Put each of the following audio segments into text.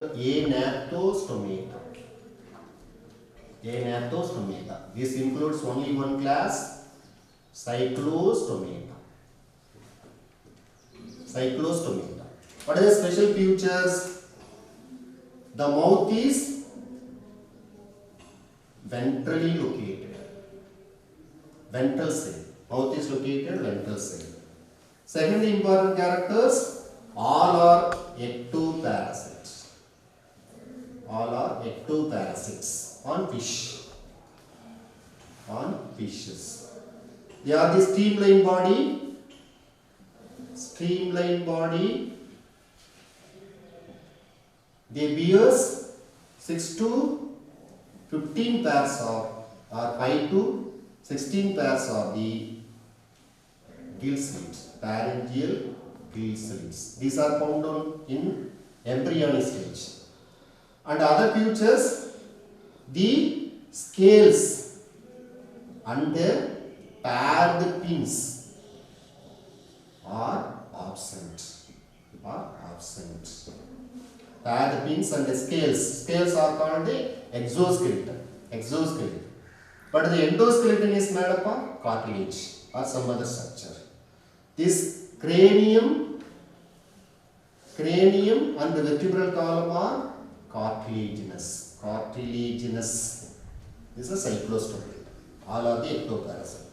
Anathostomata. Anathostomata. This includes only one class, Cyclostomata. Cyclostomata. What are the special features? The mouth is ventrally located. Ventral side. Mouth is located ventral side. Second important characters, all are ectoparasites. All are ectoparasites on fish. On fishes. They are the streamlined body. Streamlined body. They bears 6 to 15 pairs or 5 to 16 pairs of the gill slits, pharyngeal gill slits. These are found in embryonic stage. And other features, the scales and the paired fins are absent. Paired fins and the scales. Scales are called the exoskeleton. But the endoskeleton is made up of cartilage or some other structure. This cranium and the vertebral column are cartilaginous. This is a cyclostomata. All are the ectoparasites.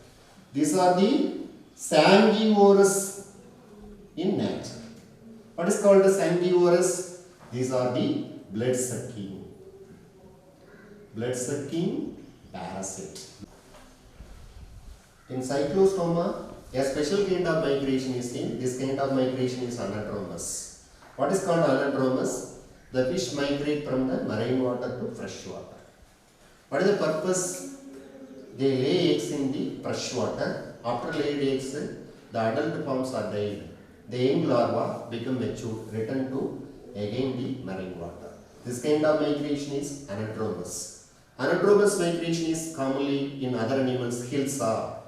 These are the sanguivorous in nature. What is called the sanguivorous? These are the blood-sucking parasite. In cyclostoma, a special kind of migration is seen. This kind of migration is anadromous. What is called anadromous? The fish migrate from the marine water to fresh water. What is the purpose? They lay eggs in the fresh water. After laid eggs, the adult forms are died. The young larvae become mature, return to again the marine water. This kind of migration is anadromous. Anadromous migration is commonly in other animals, hilsa,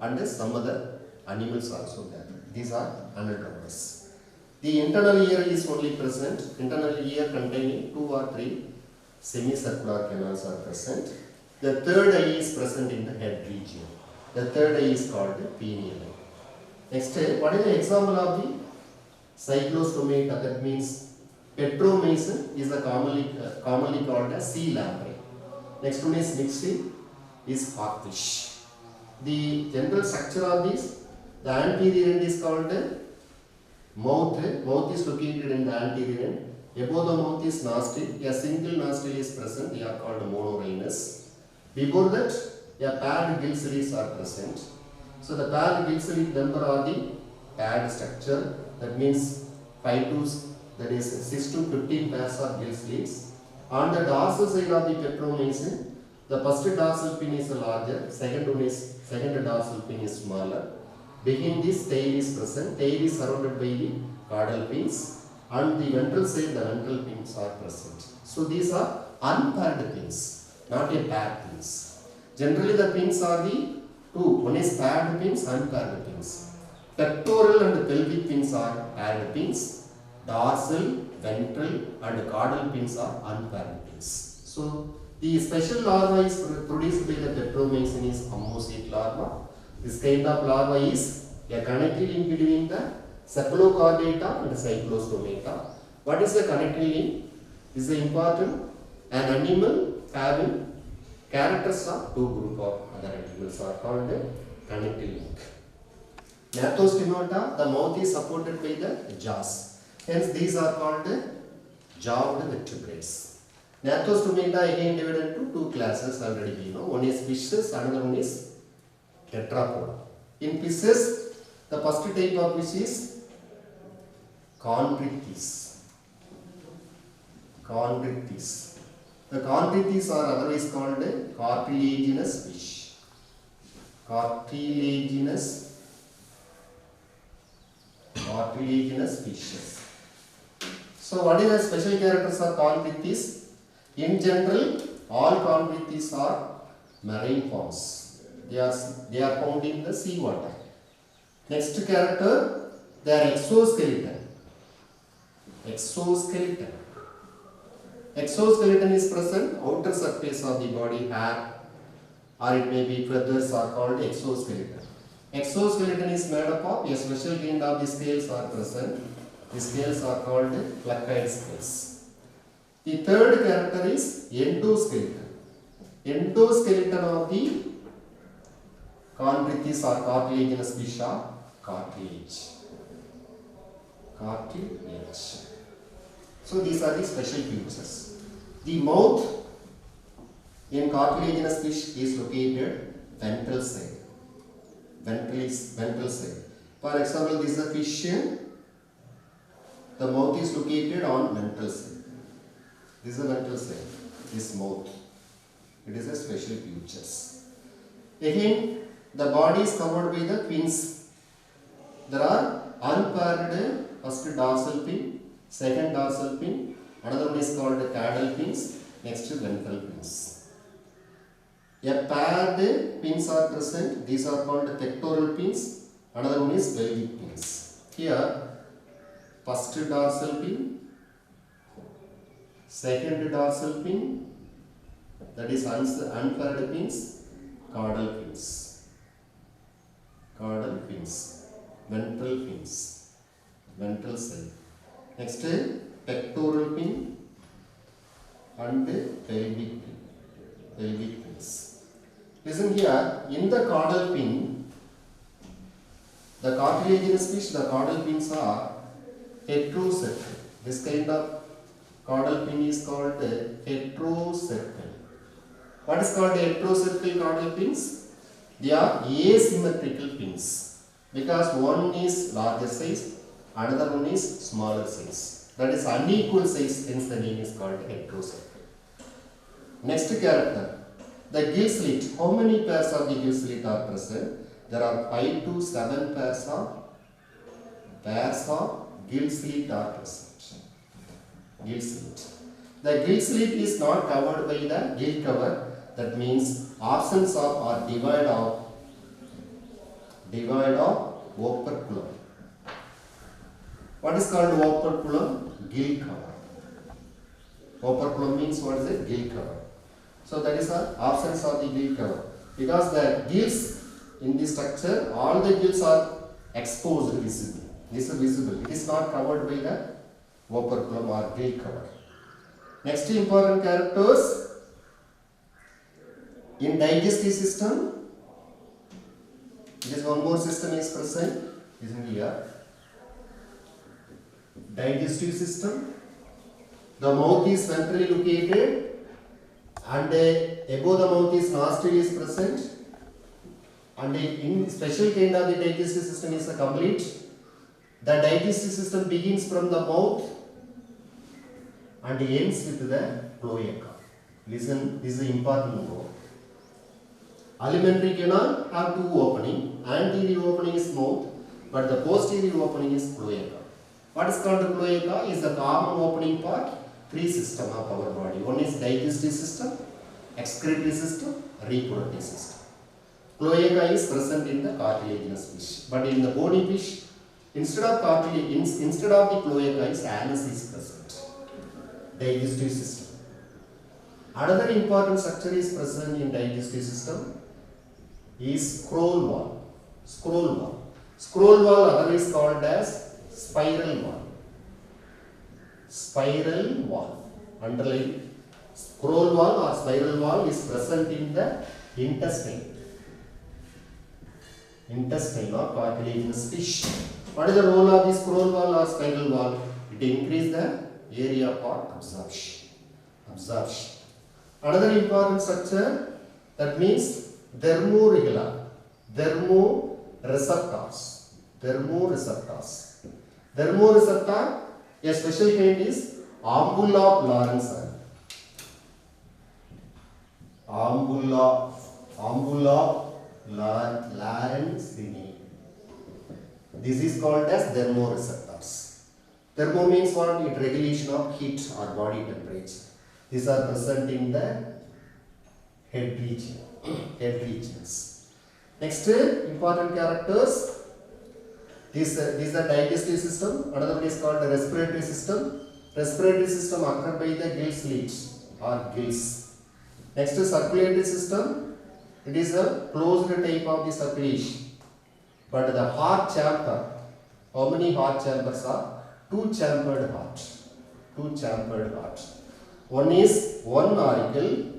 and some other animals also there. These are anadromous. The internal ear is only present. Internal ear containing 2 or 3 semicircular canals are present. The third eye is present in the head region. The third eye is called the pineal eye. Next, what is the example of the cyclostomata? That means petromycin is the commonly called as sea lamprey. Next one is nixie, is hawkfish. The general structure of this, the anterior end is called mouth. Mouth is located in the anterior end. Above the mouth is nostril. A single nostril is present. They are called monorhinous. Before that, a paired gill slits are present. So the paired gill slit number are the paired structure. That means 5 to, that is 6 to 15 pairs of gill slits. On the dorsal side of the petromycin, the first dorsal fin is larger, second dorsal fin is smaller. Behind this, tail is present. Tail is surrounded by the caudal fins, and the ventral side, the ventral fins are present. So these are unpaired fins, not a paired fins. Generally, the fins are the two. One is paired fins, unpaired fins. Pectoral and pelvic fins are paired fins. Dorsal, ventral, and caudal fins are unpaired fins. So the special larva is produced by the petromycin is ammocyte larva. This kind of larva is a connecting link between the cephalochordata and cyclostomata. What is the connecting link? This is important. An animal having characters of 2 groups of other animals are called the connecting link. Gnathostomata, the mouth is supported by the jaws. Hence, these are called the jawed vertebrates. Gnathostomata again divided into 2 classes already we know. One is fishes, another one is tetrapoda. In fishes, the first type of fish is chondrichthyes. The chondrichthyes are otherwise called cartilaginous fish. Cartilaginous fishes. So, what is the special characters of chondrichthyes? In general, all chondrichthyes are marine forms. They are found in the sea water. Next character, they are exoskeleton. Exoskeleton is present, outer surface of the body, hair, or it may be feathers are called exoskeleton. Exoskeleton is made up of a special kind of the scales are present. The scales are called placoid scales. The third character is endoskeleton. Endoskeleton of the chondritis or cartilaginous fish are cartilage. Cartilage. So these are the special features. The mouth in cartilaginous fish is located ventral side. Ventral side. For example, this is a fish. The mouth is located on ventral side. This is a ventral side. This mouth. It is a special features. Again, the body is covered by the fins. There are unpaired first dorsal fin, second dorsal fin, another one is called caudal fins, next ventral fins. A paired fins are present, these are called pectoral fins, another one is pelvic fins. Here, first dorsal fin, second dorsal fin, that is unpaired fins, caudal fins, ventral fins, ventral side. Next, pectoral fin and pelvic fins. Listen here, in the caudal fin, the cartilaginous fish, the caudal fins are heterocepcal. This kind of caudal fin is called heterocepcal. What is called heterocepcal caudal fins? They are asymmetrical fins because one is larger size, another one is smaller size. That is unequal size, hence the name is called heterocepcal. Next character, the gill slit. How many pairs of the gill slit are present? There are 5 to 7 pairs of gill slit are present. Gill slit. The gill slit is not covered by the gill cover. That means absence of or devoid of operculum. What is called operculum? Gill cover. Operculum means what is it? Gill cover. So that is the absence of the gill cover. Because the gills in the structure, all the gills are exposed visibly. This is visible. It is not covered by the operculum or gill cover. Next important characters. In digestive system, this one more system is present, is in here. Digestive system. The mouth is centrally located and above the mouth is nostril is present, and in special kind of the digestive system is complete. The digestive system begins from the mouth and ends with the cloaca. Listen, this is important word. Alimentary canal have two opening. Anterior opening is mouth, but the posterior opening is cloaca. What is called cloaca is the common opening part, three system of our body. One is digestive system, excretory system, reproductive system. Cloaca is present in the cartilaginous fish, but in the bony fish, instead of the cloaca is anus is present. Digestive system. Another important structure is present in digestive system is scroll wall. Scroll wall. Scroll wall otherwise called as spiral wall. Spiral wall. Underline. Scroll wall or spiral wall is present in the intestine. Intestine or cartilaginous fish. What is the role of the scroll wall or spiral wall? It increases the area for absorption. Another important structure, that means dermoregula, thermoreceptors. Thermoreceptor, a special kind is ampulla of Lawrence. Ampulla Lawrencei. This is called as thermoreceptors. Thermo means what? It regulation of heat or body temperature. These are present in the head regions. Next, important characters. This is the digestive system. Another one is called the respiratory system. Respiratory system occurred by the gill slits or gills. Next circulatory system, it is a closed type of the circulation. But the heart chamber, how many heart chambers are? Two chambered heart. Two chambered heart. One is one auricle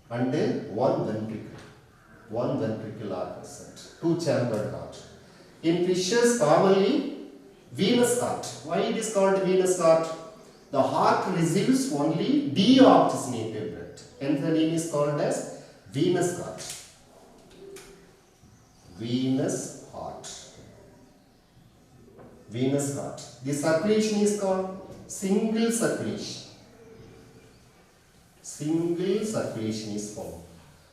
and one ventricle. One ventricle are present. Two chambered heart. In fishes commonly venous heart. Why it is called venous heart? The heart receives only deoxygenated blood. Hence the name is called as venous heart. Venous heart. Venous heart. The circulation is called single circulation. Single circulation is formed.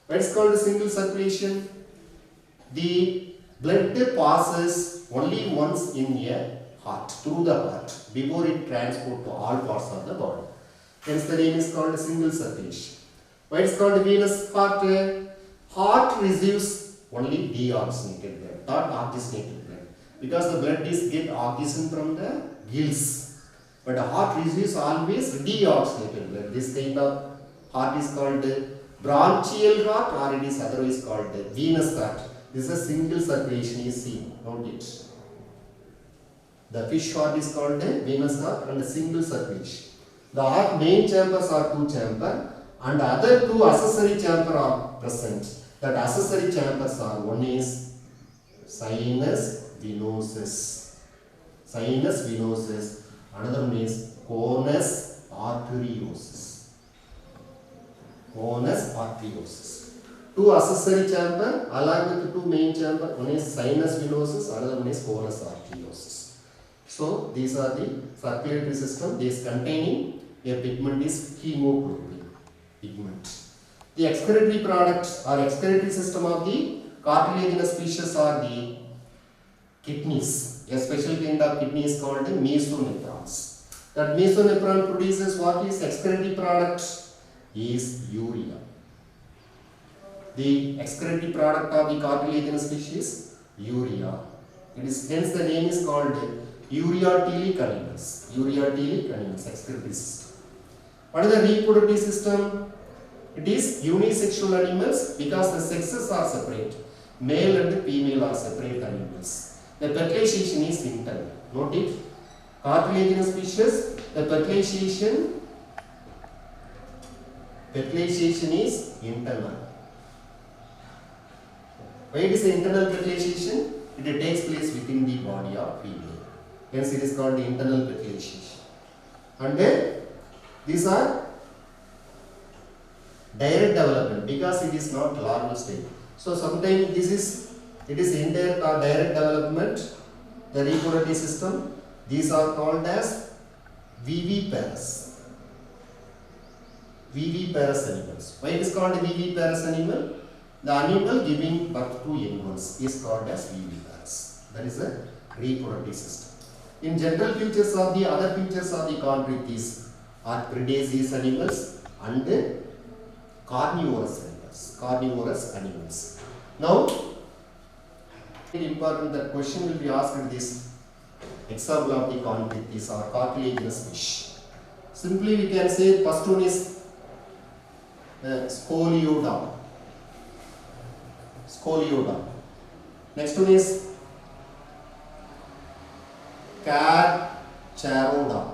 What is called single circulation? The blood passes only once in a heart, through the heart, before it transports to all parts of the body. Hence the name is called single circulation. Why it is called venous heart? Heart receives only deoxygenated blood, not oxygenated blood. Because the blood is get oxygen from the gills. But the heart receives always deoxygenated blood. This kind of heart is called branchial heart, or it is otherwise called venous heart. This is a single circulation is seen. Note it. The fish heart is called a venous heart and a single circulation. The heart main chambers are two chambers and other two accessory chambers are present. That accessory chambers are, one is sinus venosus. Sinus venosus. Another one is conus arteriosus. Conus arteriosus. Two accessory chambers along with the two main chambers. One is sinus venosus, another one is conus arteriosus. So these are the circulatory system. These containing a pigment is hemoglobin pigment. The excretory products or excretory system of the cartilaginous fishes are the kidneys. A special kind of kidney is called the mesonephrons. That mesonephron produces what is excretory product? Is urea. The excretory product of the cartilaginous fish is urea. It is hence the name is called ureatelic animals. Ureatelic animals, excretory system. What is the reproductive system? It is unisexual animals because the sexes are separate. Male and female are separate animals. The fertilization is internal. Note it. Cartilaginous fishes, the fertilization is internal. Why it is internal fertilization? It takes place within the body of female. Hence it is called the internal fertilization. And then these are direct development because it is not larval stage. So sometimes it is indirect or direct development, the reproductive system. These are called as viviparous. Viviparous animals. Why it is called viviparous animal? The animal giving birth to young ones is called as viviparous. That is a reproductive system. In general features of the other features of the chondrites are predaceous animals and carnivorous animals. Carnivorous animals. Now, it is important that question will be asked in this example of the chondrites or cartilaginous fish. Simply we can say first one is Scoliodon. Scoliodon. Next one is Carcharodon.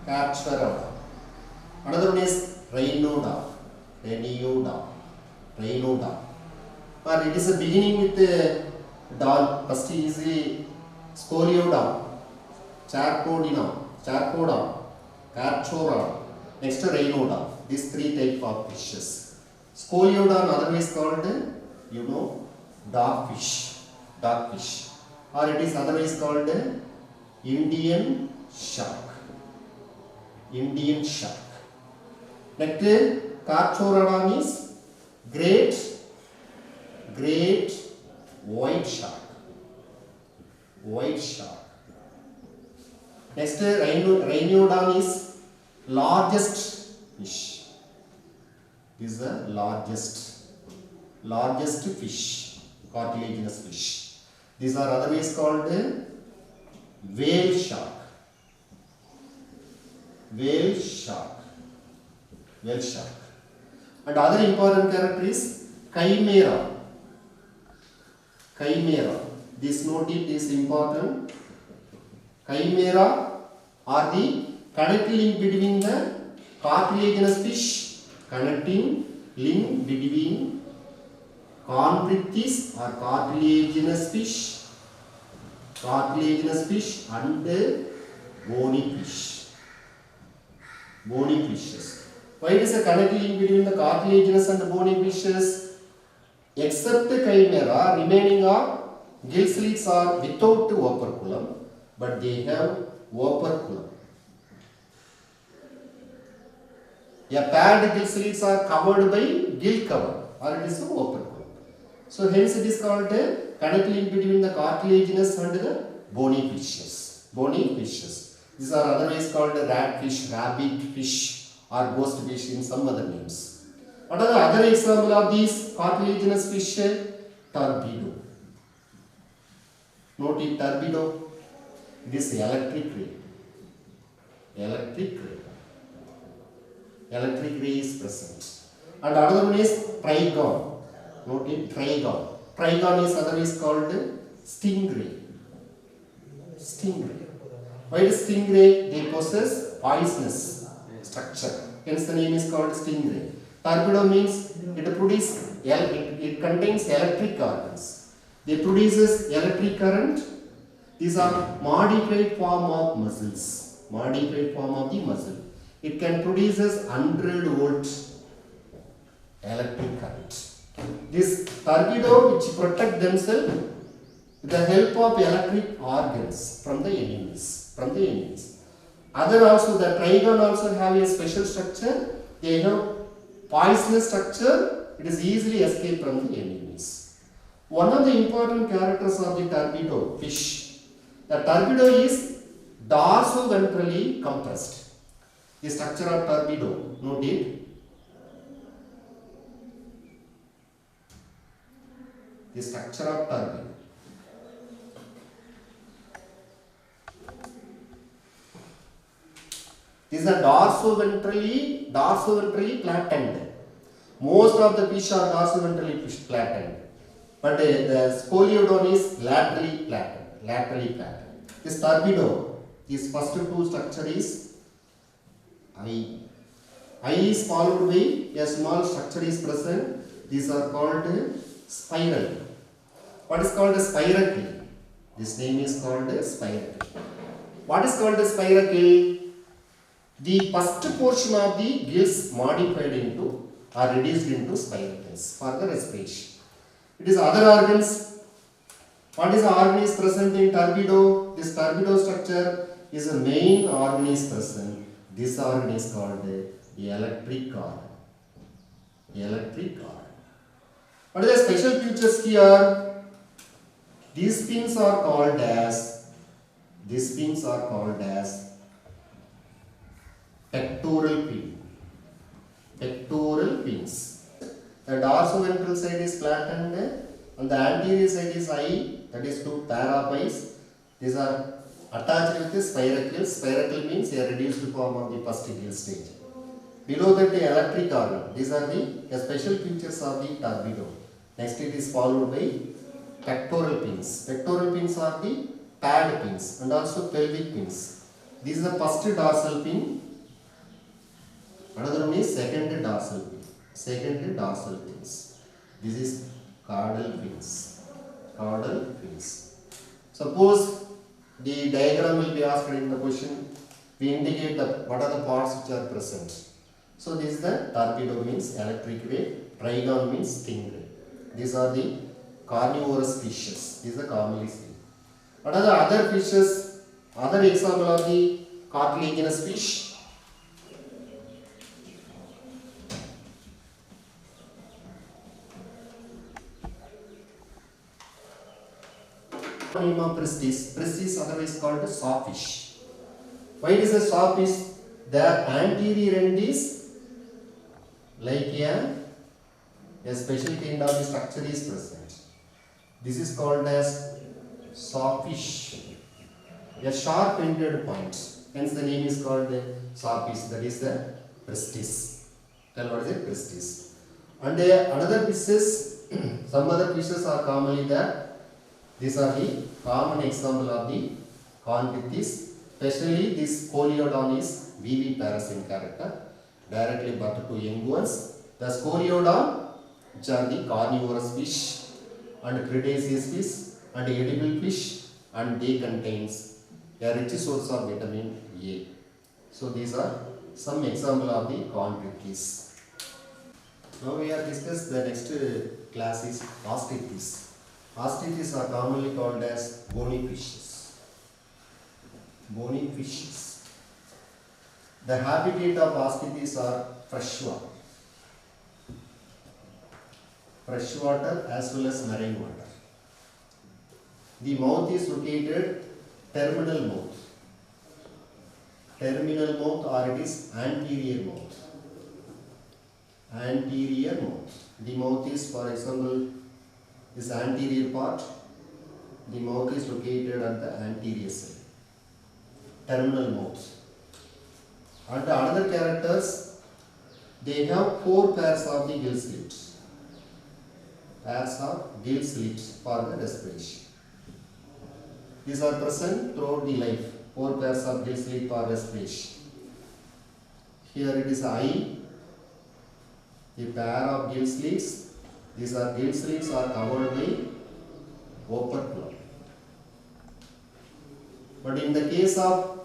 Carcharodon. Another one is Rhinodon. Rhinodon. But it is a beginning with the don. First is the Scoliodon, Charcodon, Carcharodon. Next Rhinodon. These three types of fishes. Scoliodon otherwise called, dogfish. Or it is otherwise called Indian shark. Next, Carcharodon is great white shark. Next, Rhinodon is largest fish. This is the largest fish, cartilaginous fish. These are otherwise called whale shark. whale shark. Whale shark. And other important character is chimera. Chimera. This note is important. Chimera are the connecting link between the cartilaginous fish. Connecting link between chondrichthyes or cartilaginous fish and bony fish. Bony fishes. Why is a connecting link between the cartilaginous and the bony fishes? Except the chimera, remaining are gill slits are without the operculum, but they have operculum. A paired gill slits are covered by gill cover, or it is a operculum. So hence it is called a connecting link between the cartilaginous and the bony fishes. Bony fishes. These are otherwise called ratfish, rabbit fish, or ghost fish in some other names. What are the other example of these cartilaginous fish? Torpedo. Note it, torpedo. It is electric ray. Electric ray. Electric ray is present. And another one is trigon. Note it, trigon. Trigon is otherwise called stingray. Stingray. Why is stingray? They possess poisonous structure. Hence the name is called stingray. Torpedo means it contains electric organs. They produces electric current. These are modified form of muscles. Modified form of the muscle. It can produces 100 volt electric current. This torpedo which protect themselves with the help of electric organs from the enemies. Other also, the trigon also have a special structure. They have poisonous structure. It is easily escaped from the enemies. One of the important characters of the torpedo fish, the torpedo is dorsoventrally compressed. The structure of torpedo, note it. The structure of torpedo. These are dorsoventrally flattened. Most of the fish are dorsoventrally flattened, but the scoliodon is laterally flattened. This torpedo, this first two structure is eye. Eye is followed by a small structure is present. These are called spiral. What is called a spiracle? This name is called a spiracle. What is called a spiracle? The first portion of the gills modified into or reduced into spiracles for the respiration. It is other organs. What is the organ is present in torpedo? This torpedo structure is a main organ is present. This organ is called the electric organ. Electric organ. What are the special features here? These fins are called as pectoral fin. Pectoral fins. The dorsoventral side is flattened. On the anterior side is eye, that is two pair of eyes. These are attached with the spiracles. Spiracle means a reduced form of the first gill stage. Below that the electric organ. These are the special features of the torpedo. Next it is followed by pectoral fins. Pectoral fins are the pad fins and also pelvic fins. This is the first dorsal fin. Another one is second dorsal fin. Second dorsal fins. This is caudal fins. Caudal fins. Suppose the diagram will be asked in the question. We indicate what are the parts which are present. So this is the torpedo means electric ray. Trigon means stingray. These are the carnivorous fishes. These are commonly seen. What are the other fishes? Other example of the cartilaginous fish. Prestis. Prestis otherwise called sawfish. Why it is a sawfish? The anterior end is like a special kind of structure is present. This is called as sawfish. A sharp ended point. Hence the name is called sawfish, that is the prestige. Tell what is it? Prestige. And another fishes, some other fishes are commonly there. These are the common example of the convictis. Especially this Scoliodon is viviparous in character, directly birth to young ones. The Scoliodon, which are the carnivorous fish and cretaceous fish and edible fish, and they contains a rich source of vitamin A. So these are some example of the convictis. Now we have discussed the next class is osteichthyes. Osteichthyes are commonly called as bony fishes. Bony fishes. The habitat of osteichthyes are freshwater. Freshwater as well as marine water. The mouth is located terminal mouth. Terminal mouth, or it is anterior mouth. Anterior mouth. The mouth is, for example, this anterior part. The mouth is located at the anterior side. Terminal mouth. And the other characters, they have 4 pairs of the gill slits. Pairs of gill slits for the respiration. These are present throughout the life. 4 pairs of gill slits for respiration. Here it is eye. The pair of gill slits. These are gill slits are covered by operculum. But in the case of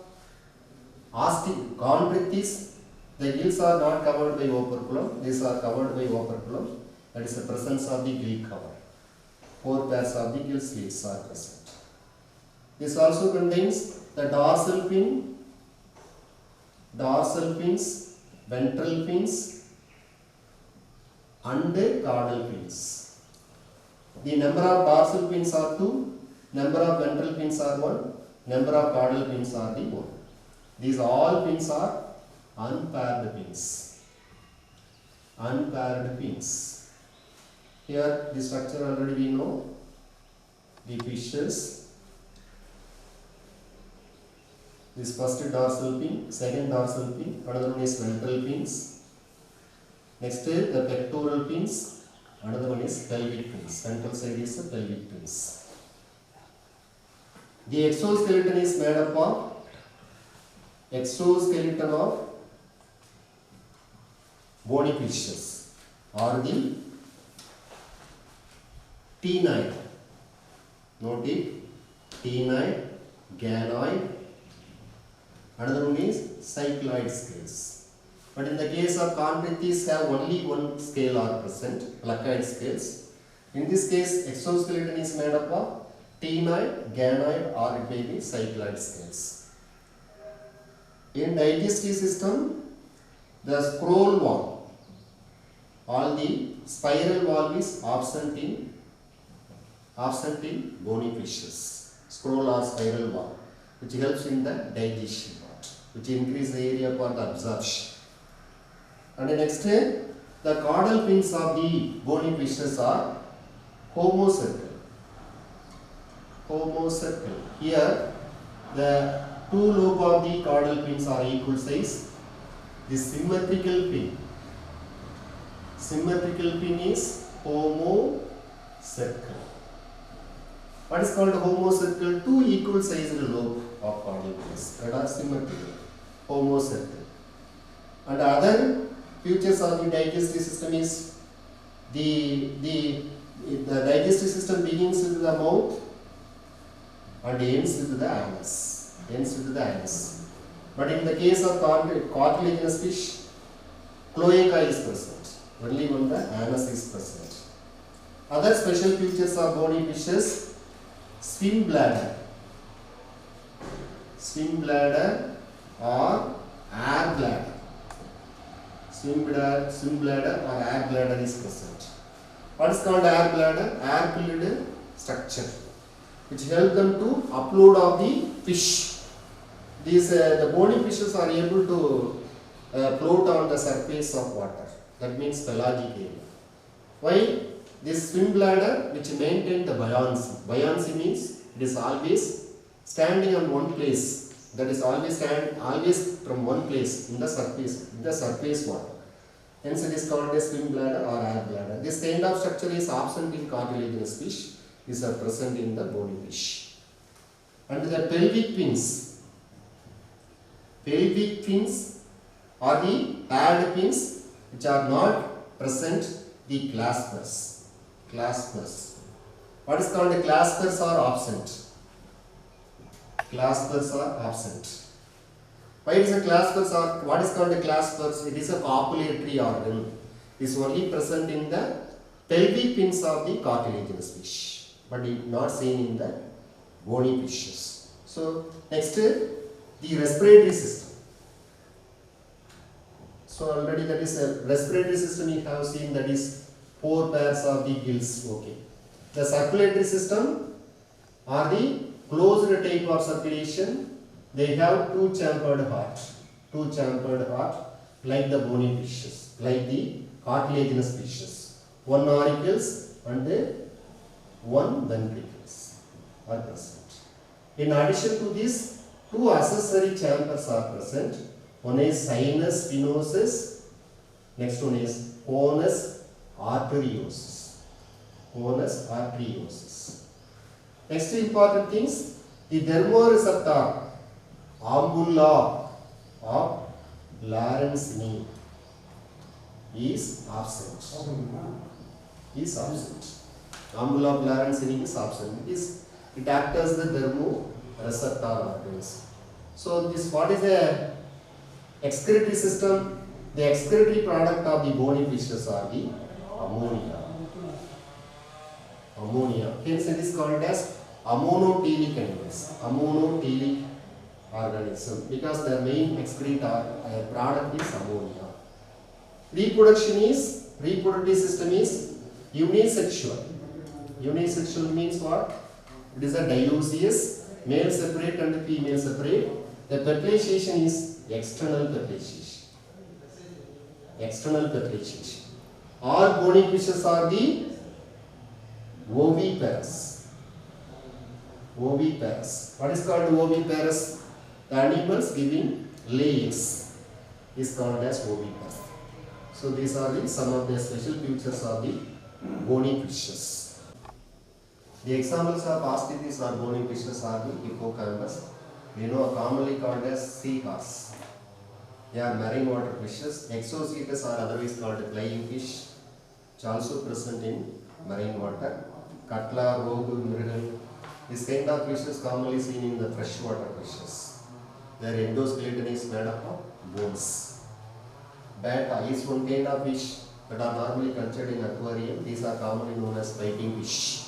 convictis, the gills are not covered by operculum. These are covered by operculum. That is the presence of the gill cover. 4 pairs of the gill slits are present. This also contains the dorsal fin, dorsal fins, ventral fins, and caudal fins. The number of dorsal fins are 2, number of ventral fins are 1, number of caudal fins are the 1. These all fins are unpaired fins. Unpaired fins. Here the structure already we know. The fishes. This first dorsal fin, second dorsal fin, another one is ventral fins. Next is the pectoral fins, another one is pelvic fins. Ventral side is the pelvic fins. The exoskeleton is made up of bony fishes or the ctenoid. Note it, ctenoid, ganoid. Another one is cycloid scales. But in the case of convictis, have only one scale are present, placoid scales. In this case, exoskeleton is made up of ctenoid, ganoid, or it may be cycloid scales. In digestive system, the scroll valve, all the spiral valve is absent in bony fishes. Scroll or spiral valve, which helps in the digestion part, which increase the area for the absorption. And the next, the caudal fins of the bony fishes are homocercal. Homocercal. Here, the 2 lobes of the caudal fins are equal size. The symmetrical fin is homocercal. What is called homocercal? 2 equal sized lobes of caudal fins that are symmetrical. Homocercal. And other features of the digestive system is the digestive system begins with the mouth and ends with the anus. But in the case of cartilaginous fish, cloaca is present. Only when the anus is present. Other special features of bony fishes: swim bladder or air bladder. Swim bladder or air bladder is present. What is called air bladder? Air-filled structure, which help them to upload of the fish. These the bony fishes are able to float on the surface of water. That means pelagic area. Why? This swim bladder, which maintain the buoyancy. Buoyancy means it is always standing on one place that is always stand always from one place in the surface water. Hence it is called as swim bladder or air bladder. This kind of structure is absent in cartilaginous fish, is present in the bony fish. And the pelvic fins are the paired fins which are not present the claspers. What is called the claspers are absent. Claspers are absent. Why is a claspers or what is called the claspers? It is a copulatory organ. It is only present in the pelvic fins of the cartilaginous fish, but it is not seen in the bony fishes. So next, the respiratory system. So already that is a respiratory system we have seen, that is 4 pairs of the gills. Okay. The circulatory system are the closed type of circulation. They have two-chambered heart, like the bony fishes, like the cartilaginous fishes. One auricles and one ventricles are present. In addition to this, 2 accessory chambers are present. One is sinus venosus, next one is conus arteriosus. Next important things, the thermoreceptor ampulla of Lawrence is absent. Ampulla of Lawrence is absent. It acts as the thermoreceptor organs. So this, what is the excretory system? The excretory product of the bony fishes are the ammonia. Hence it is called as ammonotelic organism, because their main excrete product is ammonia. Reproductive system is unisexual. Unisexual means what? It is a dioecious, male separate and female separate. The fertilization is external fertilization. All bony fishes are the oviparous. What is called oviparous? The animals giving layers is called as oviparous. So these are some of the special features of the bony fishes. The examples of ascites or bony fishes are the hippocampus. We know commonly called as seahorse. They are marine water fishes. Exocetus are otherwise called flying fish, which are also present in marine water. Cutla, rogu, mrigal. This kind of fish is commonly seen in the freshwater fishes. Their endoskeleton is made up of bones. Betta is one kind of fish that are normally cultured in aquarium. These are commonly known as fighting fish.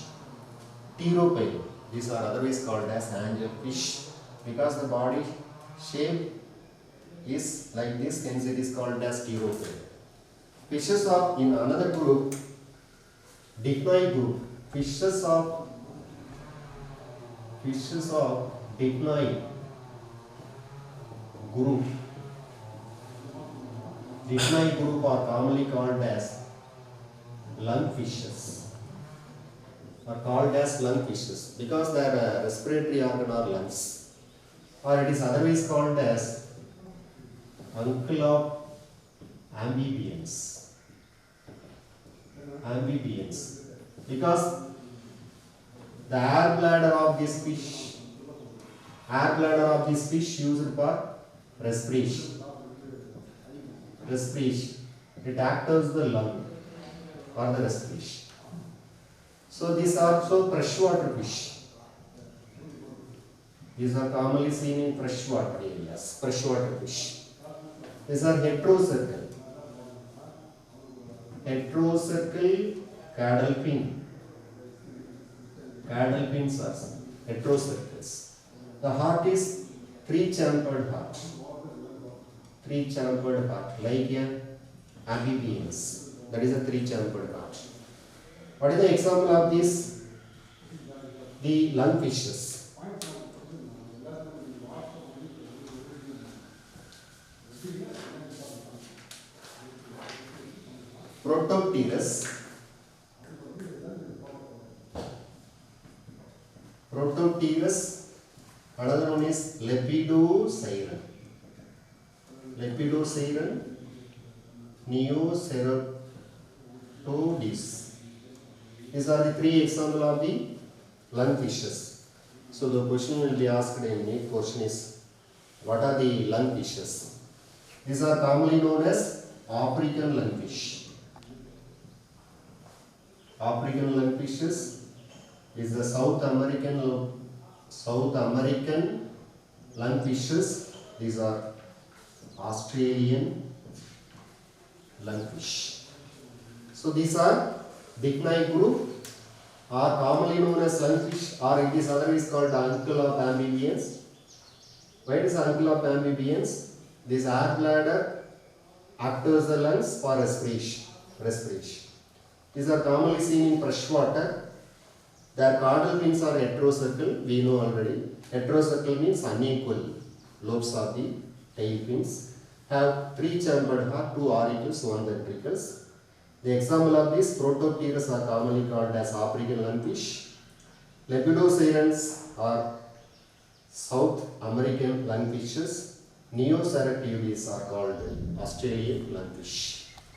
Pteropyle, these are otherwise called as angelfish, because the body shape is like this, hence it is called as pteropyle. Fishes of in another group, dipnoid group, fishes of dipnoid group. Dipnoid group are commonly called as lungfishes. Because their respiratory organ are lungs, or it is otherwise called as uncle of amphibians. Because the air bladder of this fish used for respiration. It acts as the lung for the respiration. So these are also freshwater fish. These are commonly seen in freshwater areas. Freshwater fish. These are heterocercal caudal fin. Caudal fins are heterocercals. The heart is three-chambered heart. Like amphibians. That is a three-chambered heart. What is the example of this? The lungfishes. Protopterus. Another one is is Lepidosiren. Lepidosiren, Neoceratodis. These are the three examples of the lungfishes. So the question will be asked in the question is, what are the lungfishes? These are commonly known as African lungfish. African lungfishes is the South American lungfishes. These are Australian lungfish. So these are Dichnine group, are commonly known as lungfish, or it is otherwise called uncle of amphibians. Why it is uncle of amphibians? This air bladder acts as the lungs for respiration. These are commonly seen in fresh water. Their caudal fins are heterocercal, we know already. Heterocercal means unequal. Lobes of the tail fins have three-chambered heart, two auricles, one ventricles. The example of these Protopterus are commonly called as African lungfish. Lepidosirens are South American lungfishes. Neoceratodis are called Australian lungfish.